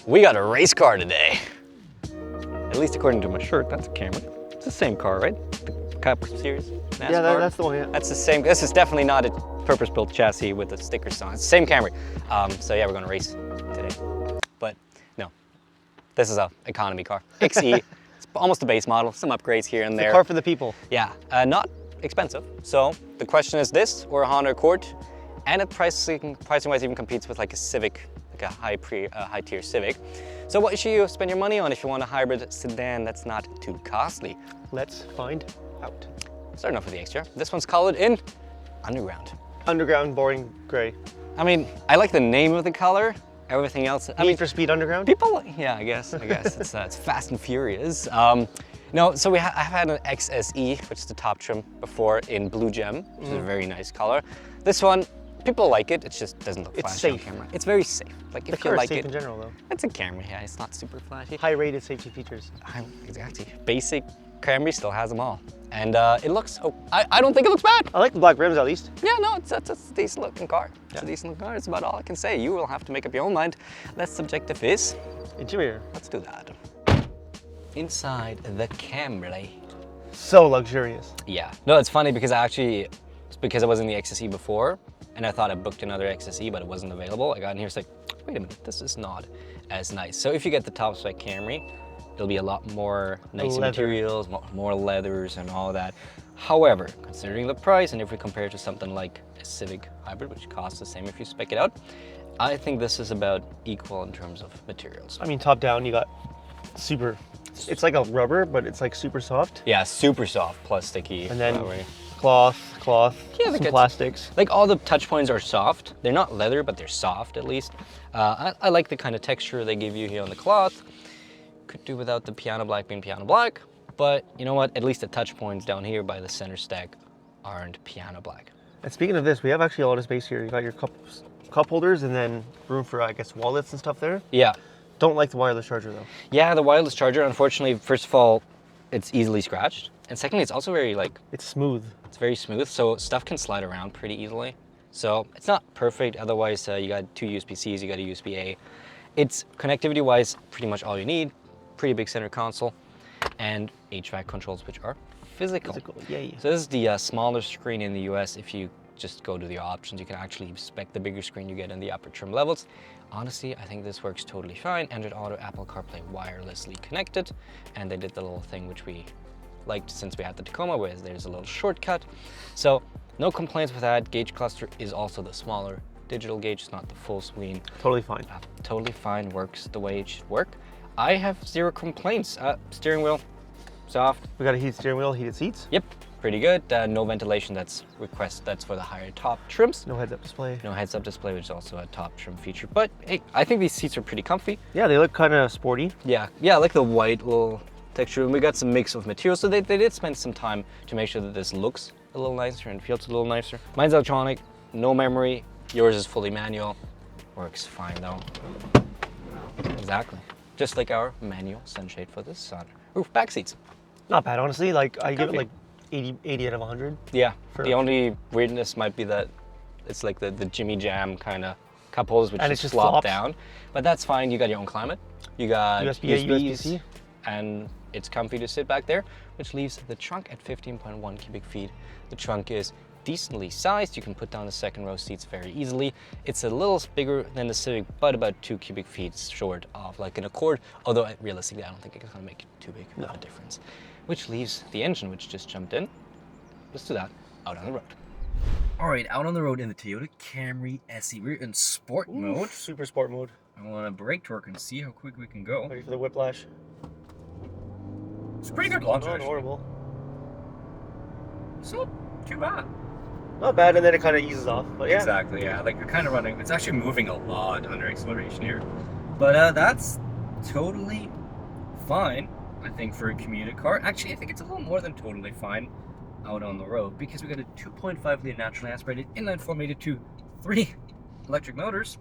We got a race car today. At least according to my shirt, that's a Camry. It's the same car, right? The Cup Series NASCAR. Yeah, that's the one, yeah. That's the same. This is definitely not a purpose-built chassis with the stickers on. It's the same Camry. So yeah, we're gonna race today. But no, this is a economy car. XE, it's almost a base model, some upgrades here and there. The car for the people. Yeah, not expensive. So the question is this or a Honda Accord, and it pricing-wise even competes with like a Civic, like a high-tier Civic. So what should you spend your money on if you want a hybrid sedan that's not too costly? Let's find out. Starting off with the exterior. This one's colored in underground. Underground, boring gray. I mean, I like the name of the color. Everything else. I mean, Need for Speed Underground? People, yeah, I guess it's Fast and Furious. No, so I've had an XSE, which is the top trim before, in blue gem, which is a very nice color. This one, people like it. It just doesn't look flashy on camera. It's very safe. Like if you like it, in general, though. It's a Camry. Yeah, it's not super flashy. High-rated safety features. Exactly. Basic Camry still has them all, and it looks. Oh, I don't think it looks bad. I like the black rims at least. Yeah, no, it's a decent looking car. It's a decent looking car. It's about all I can say. You will have to make up your own mind. Less subjective is Interior. Let's do that. Inside the Camry. So luxurious. Yeah. No, it's funny because it's because I was in the XSE before, and I thought I booked another XSE, but it wasn't available. I got in here, it's like, wait a minute, this is not as nice. So if you get the top-spec Camry, it'll be a lot more nice materials, more leathers and all that. However, considering the price, and if we compare it to something like a Civic Hybrid, which costs the same if you spec it out, I think this is about equal in terms of materials. I mean, top down, you got super, it's like a rubber, but it's like super soft. Yeah, super soft plus sticky. And then cloth, yeah, some plastics. Like all the touch points are soft. They're not leather, but they're soft at least. I like the kind of texture they give you here on the cloth. Could do without the piano black being piano black, but you know what? At least the touch points down here by the center stack aren't piano black. And speaking of this, we have actually a lot of space here. You got your cup holders and then room for, I guess, wallets and stuff there. Yeah. Don't like the wireless charger though. Yeah, the wireless charger, unfortunately, first of all, it's easily scratched. And secondly, it's also very it's smooth. It's very smooth, so stuff can slide around pretty easily. So it's not perfect. Otherwise, you got two USB-Cs, you got a USB-A. It's connectivity-wise pretty much all you need. Pretty big center console and HVAC controls, which are physical. Yay. So this is the smaller screen in the US. If you just go to the options, you can actually spec the bigger screen you get in the upper trim levels. Honestly, I think this works totally fine. Android Auto, Apple CarPlay wirelessly connected, and they did the little thing which we liked since we had the Tacoma, where there's a little shortcut. So no complaints with that. Gauge cluster is also the smaller digital gauge, it's not the full screen. Totally fine. Totally fine, works the way it should work. I have zero complaints. Steering wheel, soft. We got a heated steering wheel, heated seats. Yep, pretty good. No ventilation, that's for the higher top trims. No heads-up display. No heads-up display, which is also a top trim feature. But hey, I think these seats are pretty comfy. Yeah, they look kind of sporty. Yeah, I like the white little texture. And we got some mix of materials, so they did spend some time to make sure that this looks a little nicer and feels a little nicer. Mine's electronic, no memory. Yours is fully manual. Works fine though. Exactly. Just like our manual sunshade for the sun. Roof back seats. Not bad, honestly. Like I give it like 80 out of 100. Yeah. The only weirdness might be that it's like the Jimmy Jam kind of cup holders, which just flop down. But that's fine. You got your own climate. You got USB-A, USB-C. And it's comfy to sit back there, which leaves the trunk at 15.1 cubic feet. The trunk is decently sized. You can put down the second row seats very easily. It's a little bigger than the Civic, but about 2 cubic feet short of like an Accord, although realistically I don't think it's gonna make it too big of a difference. Which leaves the engine, which just jumped in. Let's do that out on the road. All right, out on the road in the Toyota Camry SE. We're in sport mode. Super sport mode. I want to brake torque and see how quick we can go. Ready for the whiplash. It's pretty good launch. Not horrible. It's not too bad. Not bad, and then it kind of eases off. But yeah. Exactly, yeah. Like we're kind of running. It's actually moving a lot under acceleration here, but that's totally fine. I think for a commuter car. Actually, I think it's a little more than totally fine out on the road because we got a 2.5 liter naturally aspirated inline 4 to 3 electric motors.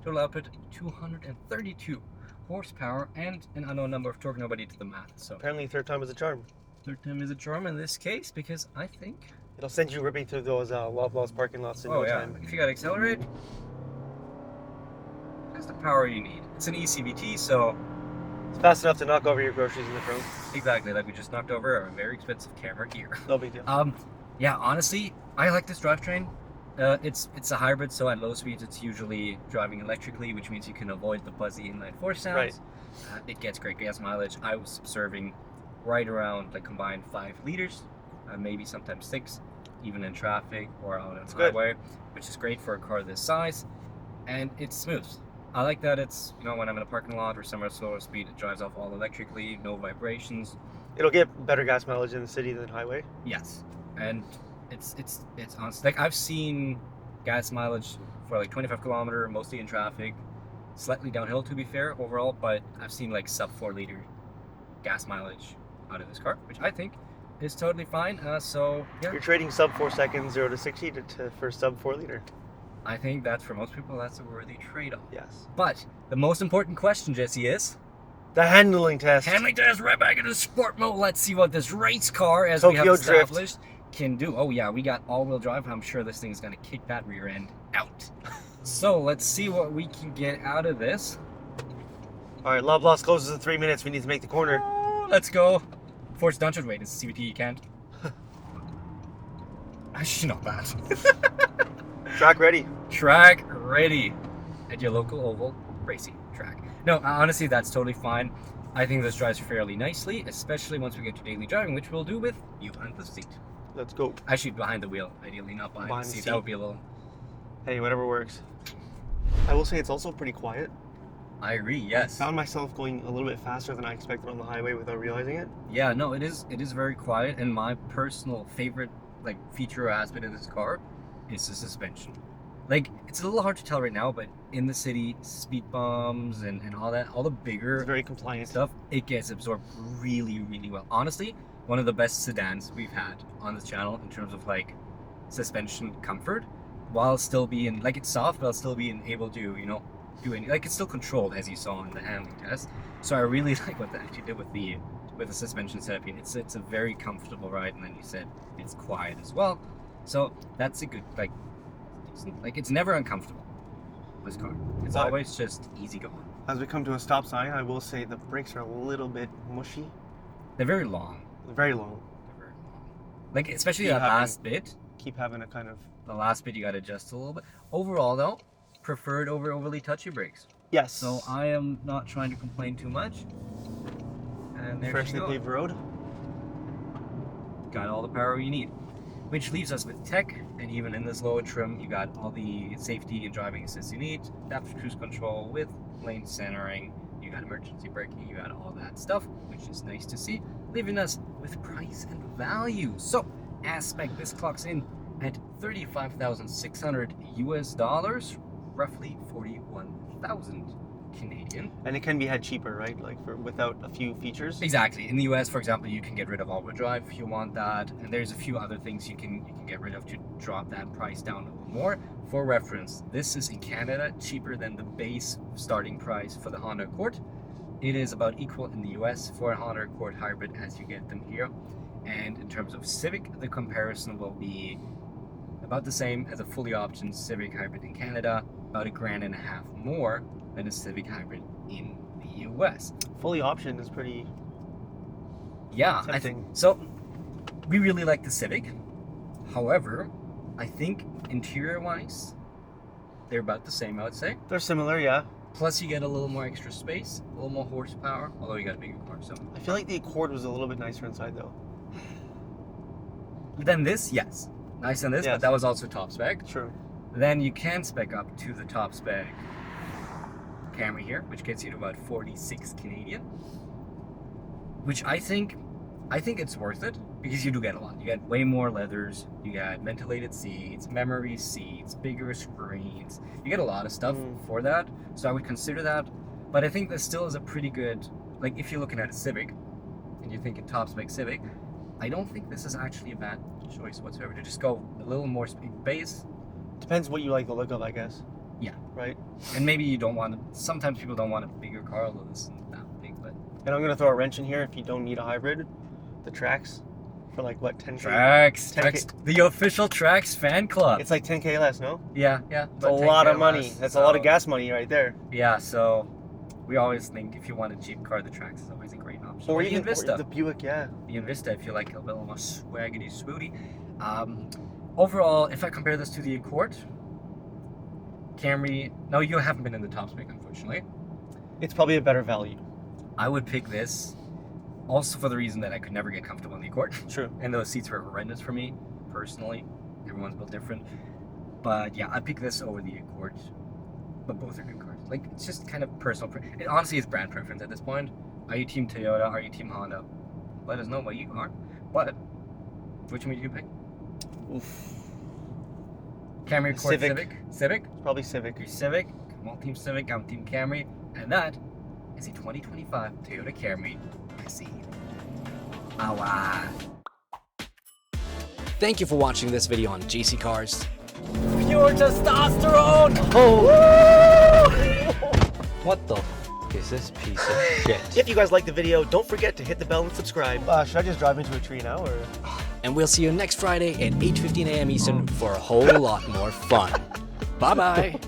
Total output 232 horsepower and an unknown number of torque. Nobody did the math. So apparently, third time is a charm. Third time is a charm in this case because I think it'll send you ripping through those Loblaws parking lots in no time. If you got to accelerate, has the power you need. It's an ECVT, so It's fast enough to knock over your groceries in the trunk. exactly like we just knocked over a very expensive camera here. No big deal. Yeah, honestly, I like this drivetrain. It's a hybrid, so at low speeds it's usually driving electrically, which means you can avoid the buzzy inline four sounds. Right. It gets great gas mileage. I was observing right around like combined 5 liters, maybe sometimes 6, even in traffic or out on the highway, which is great for a car this size. And it's smooth. I like that it's, you know, when I'm in a parking lot or somewhere slower speed, it drives off all electrically, no vibrations. It'll get better gas mileage in the city than highway. Yes, and it's honest. Like I've seen gas mileage for like 25 kilometer, mostly in traffic, slightly downhill to be fair overall, but I've seen like sub 4 liter gas mileage out of this car, which I think is totally fine. So yeah, You're trading sub 4 seconds 0 to 60 for sub 4 liter. I think that for most people that's a worthy trade-off. Yes. But the most important question, Jesse, is The handling test. handling test right back into sport mode. Let's see what this race car, as we Tokyo have Drift. established, can do. Oh yeah, we got all-wheel drive. I'm sure this thing is gonna kick that rear end out. So let's see what we can get out of this. All right, Loblaws closes in 3 minutes. We need to make the corner. Let's go. Force Dungeon. Wait, it's CVT. You can't. Actually, not bad. Track ready. Track ready at your local oval racing track. No, honestly, that's totally fine. I think this drives fairly nicely, especially once we get to daily driving, which we'll do with you behind the seat. Let's go. Actually, behind the wheel, ideally, not behind the seat. That would be a little... Hey, whatever works. I will say it's also pretty quiet. I agree, yes. I found myself going a little bit faster than I expected on the highway without realizing it. Yeah, no, it is very quiet, and my personal favorite like feature or aspect of this car is the suspension. Like, it's a little hard to tell right now, but in the city, speed bumps and all that, all the bigger It's very compliant. stuff, it gets absorbed really, really well. Honestly, one of the best sedans we've had on this channel in terms of like suspension comfort, while still being like it's soft, but still being able to, you know, do any, like it's still controlled as you saw in the handling test. So I really like what they actually did with the suspension setup. It's a very comfortable ride, and then you said it's quiet as well. So that's a good like it's never uncomfortable. This car, it's But always just easy going. as we come to a stop sign, I will say the brakes are a little bit mushy. They're very long. They're very long. They're very long. Like especially Keep that having- last bit. Keep having a kind of... The last bit you got to adjust a little bit. Overall, though, preferred over overly touchy brakes. Yes. So I am not trying to complain too much. And there Freshly you go. paved road. Got all the power you need. Which leaves us with tech, and even in this lower trim, you got all the safety and driving assist you need. Adaptive cruise control with lane centering. You got emergency braking. You got all that stuff, which is nice to see. Leaving us with price and value. So, AS-spec, this clocks in at $35,600 US, roughly 41,000 Canadian. And it can be had cheaper, right? Like without a few features. Exactly. In the US, for example, you can get rid of all-wheel drive if you want that, and there's a few other things you can get rid of to drop that price down a little more. For reference, this is in Canada cheaper than the base starting price for the Honda Accord. It is about equal in the US for a Honda Accord hybrid as you get them here. And in terms of Civic, the comparison will be about the same as a fully optioned Civic hybrid in Canada, about $1,500 more than a Civic hybrid in the US. Fully optioned is pretty... Yeah, tempting. so we really like the Civic. However, I think interior-wise, they're about the same, I would say. They're similar, yeah. Plus, you get a little more extra space, a little more horsepower, although you got a bigger car. So I feel like the Accord was a little bit nicer inside, though. then this, yes, nice on this, Yes. but that was also top spec. True. Then you can spec up to the top spec Camry here, which gets you to about 46 Canadian, which I think it's worth it because you do get a lot. You get way more leathers, you got ventilated seats, memory seats, bigger screens. You get a lot of stuff for that, so I would consider that. But I think this still is a pretty good, like if you're looking at a Civic and you're thinking top spec Civic, I don't think this is actually a bad choice whatsoever to just go a little more base. Depends what you like the look of, I guess. Yeah. Right? And maybe you don't want to, sometimes people don't want a bigger car, although this isn't that big, but And I'm going to throw a wrench in here if you don't need a hybrid. The tracks. For like what, 10K? Trax, the official Trax fan club. It's like 10K less, no? Yeah. It's a lot of money. That's a lot of gas money right there. Yeah, so we always think if you want a cheap car, the Trax is always a great option. Or the even Invista. or the Buick, yeah. The Invista, if you like a little more swaggity swooty. Overall, if I compare this to the Accord, Camry, no, you haven't been in the top spec, unfortunately. It's probably a better value. I would pick this also for the reason that I could never get comfortable in the Accord. True. And those seats were horrendous for me, personally. Everyone's built different. But yeah, I pick this over the Accord. But both are good cars. Like, it's just kind of personal. It honestly is brand preference at this point. Are you team Toyota? Are you team Honda? Let us know what you are. But which one would you pick? Oof. Camry, Accord, Civic. Civic? Probably Civic. You're Civic. Come on, Team Civic. I'm Team Camry. And that is a 2025 Toyota Camry SE. Awa. Thank you for watching this video on JC Cars. Pure testosterone! Oh! What the f is this piece of shit? If you guys liked the video, don't forget to hit the bell and subscribe. Should I just drive into a tree now, or? And we'll see you next Friday at 8:15 a.m. Eastern for a whole lot more fun. Bye-bye.